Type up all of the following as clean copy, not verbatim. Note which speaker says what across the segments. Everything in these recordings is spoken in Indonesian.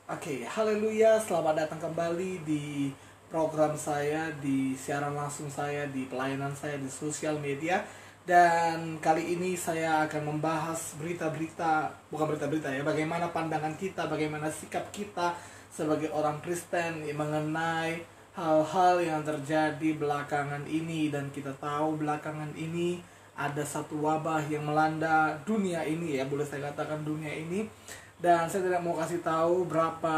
Speaker 1: Oke, haleluya, selamat datang kembali di program saya, di siaran langsung saya, di pelayanan saya di sosial media. Dan kali ini saya akan membahas berita-berita, bukan berita-berita ya, bagaimana pandangan kita, bagaimana sikap kita sebagai orang Kristen mengenai hal-hal yang terjadi belakangan ini. Dan kita tahu belakangan ini ada satu wabah yang melanda dunia ini ya, boleh saya katakan dunia ini. Dan saya tidak mau kasih tahu berapa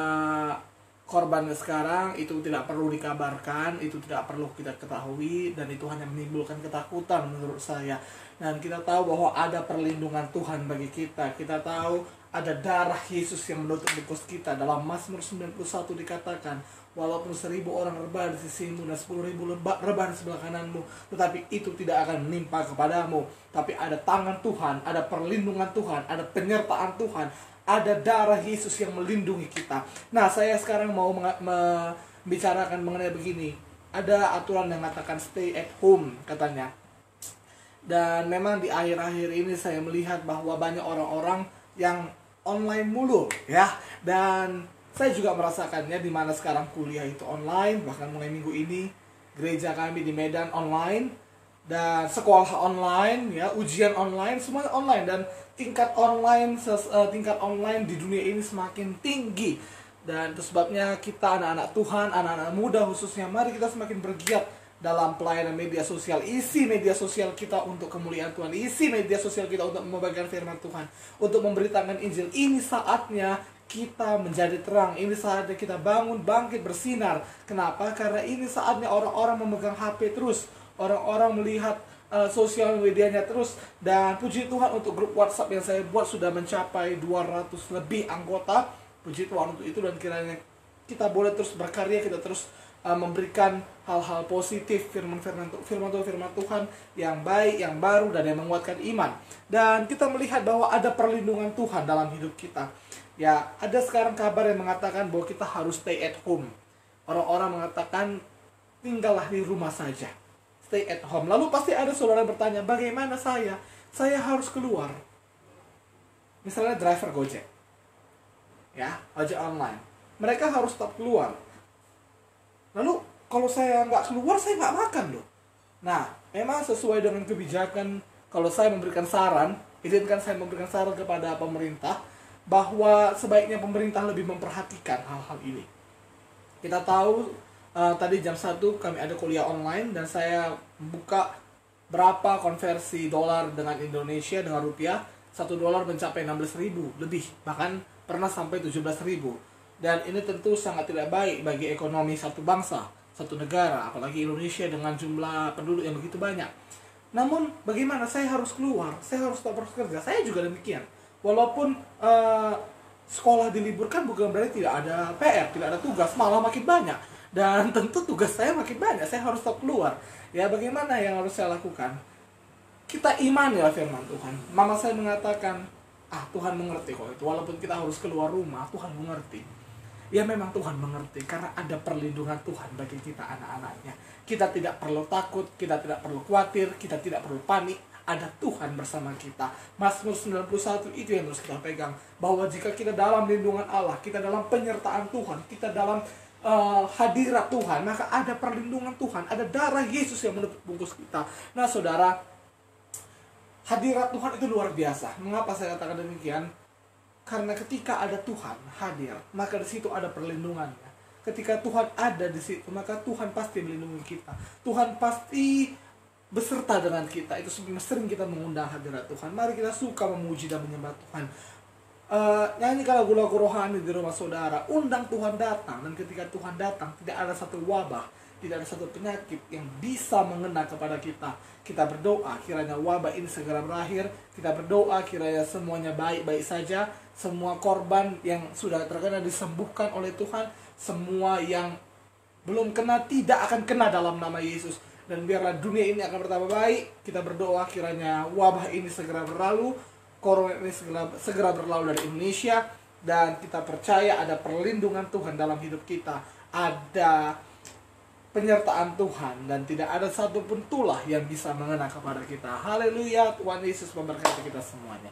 Speaker 1: korbannya sekarang, itu tidak perlu dikabarkan, itu tidak perlu kita ketahui, dan itu hanya menimbulkan ketakutan menurut saya. Dan kita tahu bahwa ada perlindungan Tuhan bagi kita. Kita tahu ada darah Yesus yang menutup bungkus kita. Dalam Mazmur 91 dikatakan, walaupun 1000 orang rebah di sisimu dan 10.000 rebah di sebelah kananmu, tetapi itu tidak akan menimpa kepadamu. Tapi ada tangan Tuhan, ada perlindungan Tuhan, ada penyertaan Tuhan, ada darah Yesus yang melindungi kita. Nah, saya sekarang mau membicarakan mengenai begini. Ada aturan yang mengatakan stay at home katanya. Dan memang di akhir-akhir ini saya melihat bahwa banyak orang-orang yang online mulu ya. Dan saya juga merasakannya, di mana sekarang kuliah itu online, bahkan mulai minggu ini gereja kami di Medan online, dan sekolah online ya, ujian online, semuanya online. Dan tingkat online di dunia ini semakin tinggi. Dan itu sebabnya kita anak-anak Tuhan, anak-anak muda khususnya, mari kita semakin bergiat dalam pelayanan media sosial. Isi media sosial kita untuk kemuliaan Tuhan, isi media sosial kita untuk membagikan firman Tuhan, untuk memberitakan Injil. Ini saatnya kita menjadi terang. Ini saatnya kita bangun, bangkit, bersinar. Kenapa? Karena ini saatnya orang-orang memegang HP terus, orang-orang melihat sosial medianya terus. Dan puji Tuhan untuk grup WhatsApp yang saya buat sudah mencapai 200 lebih anggota. Puji Tuhan untuk itu. Dan kiranya kita boleh terus berkarya, kita terus memberikan hal-hal positif, firman Tuhan yang baik, yang baru, dan yang menguatkan iman. Dan kita melihat bahwa ada perlindungan Tuhan dalam hidup kita. Ya, ada sekarang kabar yang mengatakan bahwa kita harus stay at home. Orang-orang mengatakan tinggallah di rumah saja, stay at home. Lalu pasti ada saudara yang bertanya, bagaimana saya? Saya harus keluar. Misalnya driver Gojek, ya, ojek online. Mereka harus tetap keluar. Lalu kalau saya nggak keluar, saya nggak makan loh. Nah, memang sesuai dengan kebijakan, kalau saya memberikan saran, izinkan saya memberikan saran kepada pemerintah, bahwa sebaiknya pemerintah lebih memperhatikan hal-hal ini. Kita tahu tadi jam 1 kami ada kuliah online, dan saya buka berapa konversi dolar dengan Indonesia dengan rupiah. 1 dolar mencapai 16.000 lebih, bahkan pernah sampai 17.000. Dan ini tentu sangat tidak baik bagi ekonomi satu bangsa, satu negara, apalagi Indonesia dengan jumlah penduduk yang begitu banyak. Namun bagaimana? Saya harus keluar, saya harus tetap bekerja. Saya juga demikian. Walaupun sekolah diliburkan, bukan berarti tidak ada PR, tidak ada tugas, malah makin banyak. Dan tentu tugas saya makin banyak, saya harus tetap keluar. Ya, bagaimana yang harus saya lakukan? Kita imani ya firman Tuhan. Mama saya mengatakan, Tuhan mengerti kok itu. Walaupun kita harus keluar rumah, Tuhan mengerti. Ya, memang Tuhan mengerti, karena ada perlindungan Tuhan bagi kita anak-anaknya. Kita tidak perlu takut, kita tidak perlu khawatir, kita tidak perlu panik. Ada Tuhan bersama kita. Mazmur 91 itu yang harus kita pegang. Bahwa jika kita dalam lindungan Allah, kita dalam penyertaan Tuhan, kita dalam hadirat Tuhan, maka ada perlindungan Tuhan, ada darah Yesus yang menutup bungkus kita. Nah saudara, hadirat Tuhan itu luar biasa. Mengapa saya katakan demikian? Karena ketika ada Tuhan hadir, maka di situ ada perlindungannya. Ketika Tuhan ada di situ, maka Tuhan pasti melindungi kita. Tuhan pasti beserta dengan kita. Itu sebabnya sering kita mengundang hadirat Tuhan. Mari kita suka memuji dan menyembah Tuhan. Nyanyikan lagu-lagu rohani di rumah saudara. Undang Tuhan datang. Dan ketika Tuhan datang, tidak ada satu wabah, tidak ada satu penyakit yang bisa mengena kepada kita. Kita berdoa kiranya wabah ini segera berakhir. Kita berdoa kiranya semuanya baik-baik saja. Semua korban yang sudah terkena disembuhkan oleh Tuhan. Semua yang belum kena tidak akan kena dalam nama Yesus. Dan biarlah dunia ini akan bertambah baik. Kita berdoa kiranya wabah ini segera berlalu, corona ini segera berlalu dari Indonesia. Dan kita percaya ada perlindungan Tuhan dalam hidup kita. Ada penyertaan Tuhan, dan tidak ada satupun tulah yang bisa mengena kepada kita. Haleluya, Tuhan Yesus memberkati kita semuanya.